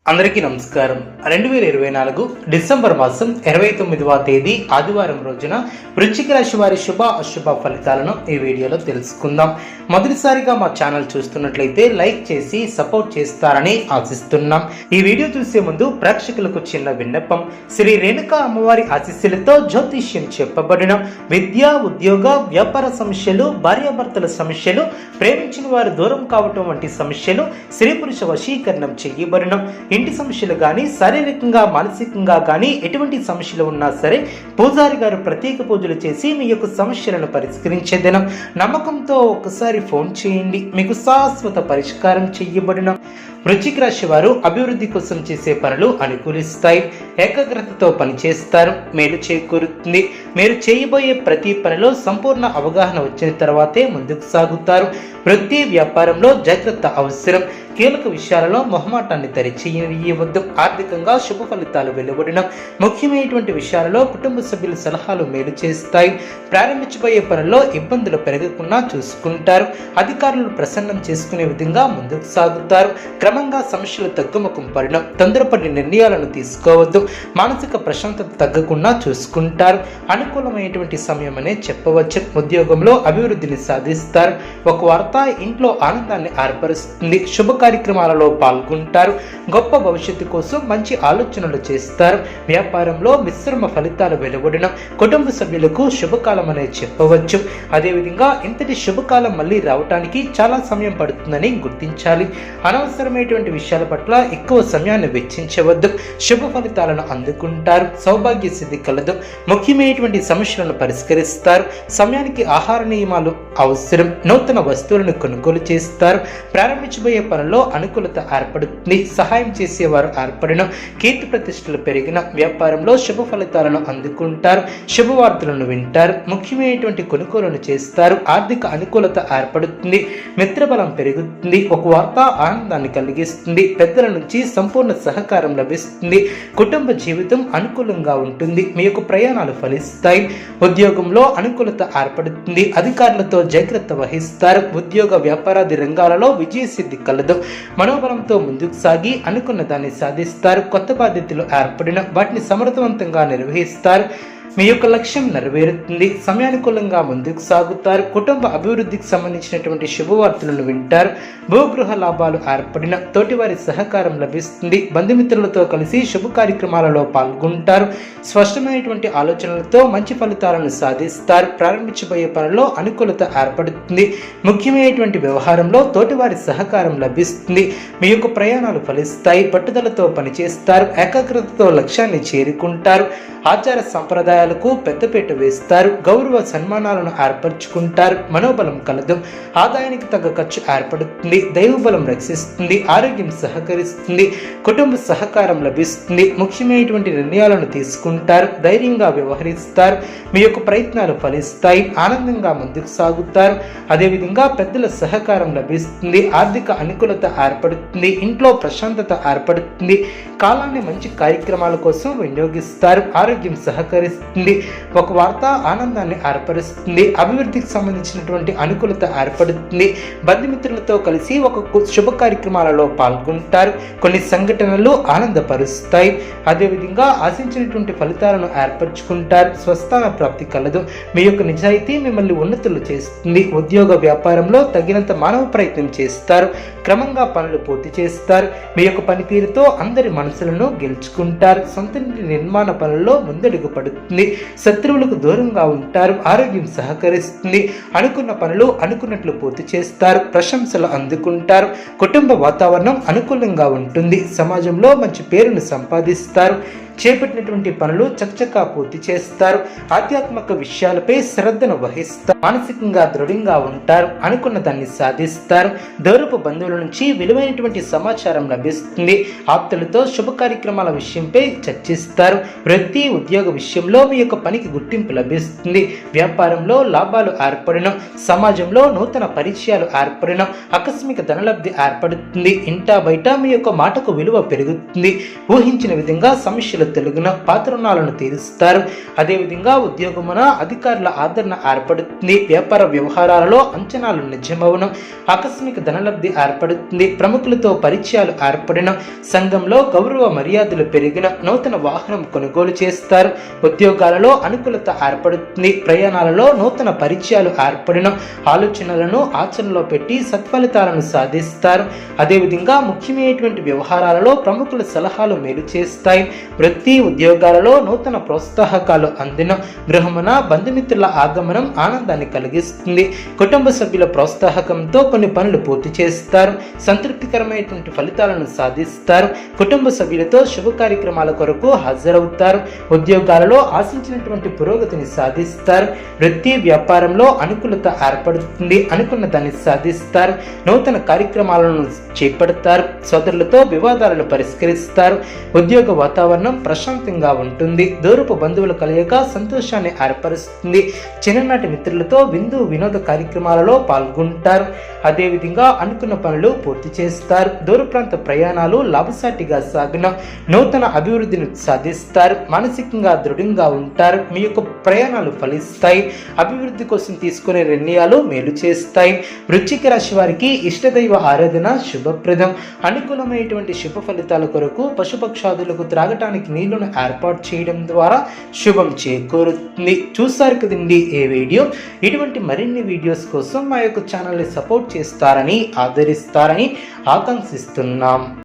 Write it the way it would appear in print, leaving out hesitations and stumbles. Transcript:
అందరికీ నమస్కారం. 2024 డిసెంబర్ మాసం 29వ తేదీ ఆదివారం రోజున వృశ్చిక రాశి వారి శుభ అశుభ ఫలితాలను ఈ వీడియోలో తెలుసుకుందాం. మొదటిసారిగా మా ఛానల్ చూస్తున్నట్లయితే లైక్ చేసి సపోర్ట్ చేస్తారని ఆశిస్తున్నాం. ఈ వీడియో చూసే ముందు ప్రేక్షకులకు చిన్న విన్నపం. శ్రీ రేణుకా అమ్మవారి ఆశీస్సులతో జ్యోతిష్యం చెప్పబడిన విద్య, ఉద్యోగ, వ్యాపార సమస్యలు, భార్యాభర్తల సమస్యలు, ప్రేమించిన వారు దూరం కావటం వంటి సమస్యలు, స్త్రీ పురుష వశీకరణం చేయబడిన ఇంటి సమస్యలు కానీ, శారీరకంగా మానసికంగా కానీ ఎటువంటి సమస్యలు ఉన్నా సరే పూజారి గారు ప్రత్యేక పూజలు చేసి మీ యొక్క సమస్యలను పరిష్కరించే దినం. నమ్మకంతో ఒకసారి ఫోన్ చేయండి, మీకు శాశ్వత పరిష్కారం చేయబడిన. వృశ్చిక రాశి వారు అభివృద్ధి కోసం చేసే పనులు అనుకూలిస్తాయి. ఏకాగ్రతతో పనిచేస్తారు, మేలు చేకూరుతుంది. మీరు చేయబోయే ప్రతి పనిలో సంపూర్ణ అవగాహన వచ్చిన తర్వాతే ముందుకు సాగుతారు. వృత్తి వ్యాపారంలో జాగ్రత్త అవసరం. కీలక విషయాలలో మొహమాటాన్ని దరిచేయవద్దు. ఆర్థికంగా శుభ ఫలితాలు వెలువడిన ముఖ్యమైనటువంటి విషయాలలో కుటుంబ సభ్యుల సలహాలు మేలు చేస్తాయి. ప్రారంభించబోయే పనుల్లో ఇబ్బందులు పెరగకుండా చూసుకుంటారు. అధికారులను ప్రసన్నం చేసుకునే విధంగా ముందుకు సాగుతారు. క్రమంగా సమస్యలు తగ్గుముఖం పడిన తొందరపడి నిర్ణయాలను తీసుకోవద్దు. మానసిక ప్రశాంతత తగ్గకుండా చూసుకుంటారు. అనుకూలమైనటువంటి సమయం అనే చెప్పవచ్చు. ఉద్యోగంలో అభివృద్ధిని సాధిస్తారు. ఒక వార్త ఇంట్లో ఆనందాన్ని ఏర్పరుస్తుంది. శుభ కార్యక్రమాలలో పాల్గొంటారు. గొప్ప భవిష్యత్తు కోసం మంచి ఆలోచనలు చేస్తారు. వ్యాపారంలో మిశ్రమ ఫలితాలు వెలువడిన కుటుంబ సభ్యులకు శుభకాలం అనే చెప్పవచ్చు. అదేవిధంగా ఇంతటి శుభకాలం మళ్ళీ రావటానికి చాలా సమయం పడుతుందని గుర్తించాలి. అనవసరమైనటువంటి విషయాల పట్ల ఎక్కువ సమయాన్ని వెచ్చించవద్దు. శుభ ఫలితాలను అందుకుంటారు. సౌభాగ్య సిద్ధి కలదు. ముఖ్యమైనటువంటి సమస్యలను పరిష్కరిస్తారు. సమయానికి ఆహార నియమాలు అవసరం. నూతన వస్తువులను కొనుగోలు చేస్తారు. ప్రారంభించబోయే పనుల్లో అనుకూలత ఏర్పడుతుంది. సహాయం చేసేవారు ఏర్పడిన కీర్తి ప్రతిష్టలు పెరిగిన వ్యాపారంలో శుభ ఫలితాలను అందుకుంటారు. శుభవార్తలను వింటారు. ముఖ్యమైనటువంటి కొనుగోలను చేస్తారు. ఆర్థిక అనుకూలత ఏర్పడుతుంది. మిత్రబలం పెరుగుతుంది. ఒక వార్త ఆనందాన్ని కలిగిస్తుంది. పెద్దల నుంచి సంపూర్ణ సహకారం లభిస్తుంది. కుటుంబ జీవితం అనుకూలంగా ఉంటుంది. మీ యొక్క ప్రయాణాలు ఫలిస్తాయి. ఉద్యోగంలో అనుకూలత ఏర్పడుతుంది. అధికారులతో జాగ్రత్త వహిస్తారు. ఉద్యోగ వ్యాపారాది రంగాలలో విజయ సిద్ధి కలదు. మనోబలంతో ముందుకు సాగి అనుకున్న దాన్ని సాధిస్తారు. కొత్త బాధ్యతలు ఏర్పడిన వాటిని సమర్థవంతంగా నిర్వహిస్తారు. మీ యొక్క లక్ష్యం నెరవేరుతుంది. సమయానుకూలంగా ముందుకు సాగుతారు. కుటుంబ అభివృద్ధికి సంబంధించినటువంటి శుభవార్తలను వింటారు. భూగృహ లాభాలు ఏర్పడిన తోటివారి సహకారం లభిస్తుంది. బంధుమిత్రులతో కలిసి శుభ కార్యక్రమాలలో పాల్గొంటారు. స్పష్టమైనటువంటి ఆలోచనలతో మంచి ఫలితాలను సాధిస్తారు. ప్రారంభించబోయే పనుల్లో అనుకూలత ఏర్పడుతుంది. ముఖ్యమైనటువంటి వ్యవహారంలో తోటివారి సహకారం లభిస్తుంది. మీ యొక్క ప్రయాణాలు ఫలిస్తాయి. పట్టుదలతో పనిచేస్తారు. ఏకాగ్రతతో లక్ష్యాన్ని చేరుకుంటారు. ఆచార సంప్రదాయాలకు పెద్దపీట వేస్తారు. గౌరవ సన్మానాలను ఏర్పరచుకుంటారు. మనోబలం కలదు. ఆదాయానికి తగ్గ ఖర్చు ఏర్పడుతుంది. దైవబలం రక్షిస్తుంది. ఆరోగ్యం సహకరిస్తుంది. కుటుంబ సహకారం లభిస్తుంది. ముఖ్యమైనటువంటి నిర్ణయాలను తీసుకుంటారు. ధైర్యంగా వ్యవహరిస్తారు. మీ యొక్క ప్రయత్నాలు ఫలిస్తాయి. ఆనందంగా ముందుకు సాగుతారు. అదేవిధంగా పెద్దల సహకారం లభిస్తుంది. ఆర్థిక అనుకూలత ఏర్పడుతుంది. ఇంట్లో ప్రశాంతత ఏర్పడుతుంది. కాలాన్ని మంచి కార్యక్రమాల కోసం వినియోగిస్తారు. ఆరోగ్యం సహకరిస్తుంది. ఒక వార్త ఆనందాన్ని ఏర్పరుస్తుంది. అభివృద్ధికి సంబంధించినటువంటి అనుకూలత ఏర్పడుతుంది. బంధుమిత్రులతో కలిసి ఒక శుభ కార్యక్రమాలలో పాల్గొంటారు. కొన్ని సంఘటనలు ఆనందపరుస్తాయి. అదేవిధంగా ఆశించినటువంటి ఫలితాలను ఏర్పరచుకుంటారు. స్వస్థాన ప్రాప్తి కలదు. మీ యొక్క నిజాయితీ మిమ్మల్ని ఉన్నతులు చేస్తుంది. ఉద్యోగ వ్యాపారంలో తగినంత మానవ ప్రయత్నం చేస్తారు. క్రమంగా పనులు పూర్తి చేస్తారు. మీ యొక్క పనితీరుతో అందరి మనసులను గెలుచుకుంటారు. సొంత నిర్మాణ పనుల్లో ముందడుగు పడుతుంది. శత్రువులకు దూరంగా ఉంటారు. ఆరోగ్యం సహకరిస్తుంది. అనుకున్న పనులు అనుకున్నట్లు పూర్తి చేస్తారు. ప్రశంసలు అందుకుంటారు. కుటుంబ వాతావరణం అనుకూలంగా ఉంటుంది. సమాజంలో మంచి పేరును సంపాదిస్తారు. చేపట్టినటువంటి పనులు చకచకా పూర్తి చేస్తారు. ఆధ్యాత్మిక విషయాలపై శ్రద్ధను వహిస్తారు. మానసికంగా దృఢంగా ఉంటారు. అనుకున్న దాన్ని సాధిస్తారు. దూరపు బంధువుల నుంచి విలువైనటువంటి సమాచారం లభిస్తుంది. ఆప్తులతో శుభ కార్యక్రమాల విషయంపై చర్చిస్తారు. వృత్తి ఉద్యోగ విషయంలో మీ యొక్క పనికి గుర్తింపు లభిస్తుంది. వ్యాపారంలో లాభాలు ఏర్పడిన సమాజంలో నూతన పరిచయాలు ఏర్పడిన ఆకస్మిక ధనలబ్ధి ఏర్పడుతుంది. ఇంటా బయట మీ యొక్క మాటకు విలువ పెరుగుతుంది. ఊహించిన విధంగా సమస్యలు ఖర్చులు తెలుగున పాత రుణాలను తీరుస్తారు. అదేవిధంగా ఉద్యోగమున అధికారుల ఆదరణ ఏర్పడుతుంది. వ్యాపార వ్యవహారాలలో అంచనాలు నిజమవడం, ఆకస్మిక ధనలబ్ధి ఏర్పడుతుంది. ప్రముఖులతో పరిచయాలు ఏర్పడిన, సంఘంలో గౌరవ మర్యాదలు పెరిగిన, నూతన వాహనం కొనుగోలు చేస్తారు. ఉద్యోగాలలో అనుకూలత ఏర్పడుతుంది. ప్రయాణాలలో నూతన పరిచయాలు ఏర్పడిన, ఆలోచనలను ఆచరణలో పెట్టి సత్ఫలితాలను సాధిస్తారు. అదేవిధంగా ముఖ్యమైనటువంటి వ్యవహారాలలో ప్రముఖుల సలహాలు మేలు చేస్తాయి. వృత్తి ఉద్యోగాలలో నూతన ప్రోత్సాహకాలు అందిన, గృహమున బంధుమిత్రుల ఆగమనం ఆనందాన్ని కలిగిస్తుంది. కుటుంబ సభ్యుల ప్రోత్సాహకంతో కొన్ని పనులు పూర్తి చేస్తారు. సంతృప్తికరమైనటువంటి ఫలితాలను సాధిస్తారు. కుటుంబ సభ్యులతో శుభ కార్యక్రమాల కొరకు హాజరవుతారు. ఉద్యోగాలలో ఆశించినటువంటి పురోగతిని సాధిస్తారు. వృత్తి వ్యాపారంలో అనుకూలత ఏర్పడుతుంది. అనుకున్న దాన్ని సాధిస్తారు. నూతన కార్యక్రమాలను చేపడతారు. సోదరులతో వివాదాలను పరిష్కరిస్తారు. ఉద్యోగ వాతావరణం ప్రశాంతంగా ఉంటుంది. దూరపు బంధువుల కలయిక సంతోషాన్ని ఏర్పరుస్తుంది. చిన్ననాటి మిత్రులతో విందు వినోద కార్యక్రమాలలో పాల్గొంటారు. అదేవిధంగా అనుకున్న పనులు పూర్తి చేస్తారు. దూర ప్రాంత ప్రయాణాలు లాభసాటిగా సాగిన, నూతన అభివృద్ధిని సాధిస్తారు. మానసికంగా దృఢంగా ఉంటారు. మీ యొక్క ప్రయాణాలు ఫలిస్తాయి. అభివృద్ధి కోసం తీసుకునే నిర్ణయాలు మేలు చేస్తాయి. వృశ్చిక రాశి వారికి ఇష్టదైవ ఆరాధన శుభప్రదం. అనుకూలమైనటువంటి శుభ ఫలితాల కొరకు పశుపక్షాదులకు త్రాగటానికి నీళ్లను ఏర్పాటు చేయడం ద్వారా శుభం చేకూరుతుంది. చూసారు కదండి ఈ వీడియో. ఇటువంటి మరిన్ని వీడియోస్ కోసం మా యొక్క ఛానల్ని సపోర్ట్ చేస్తారని, ఆదరిస్తారని ఆకాంక్షిస్తున్నాం.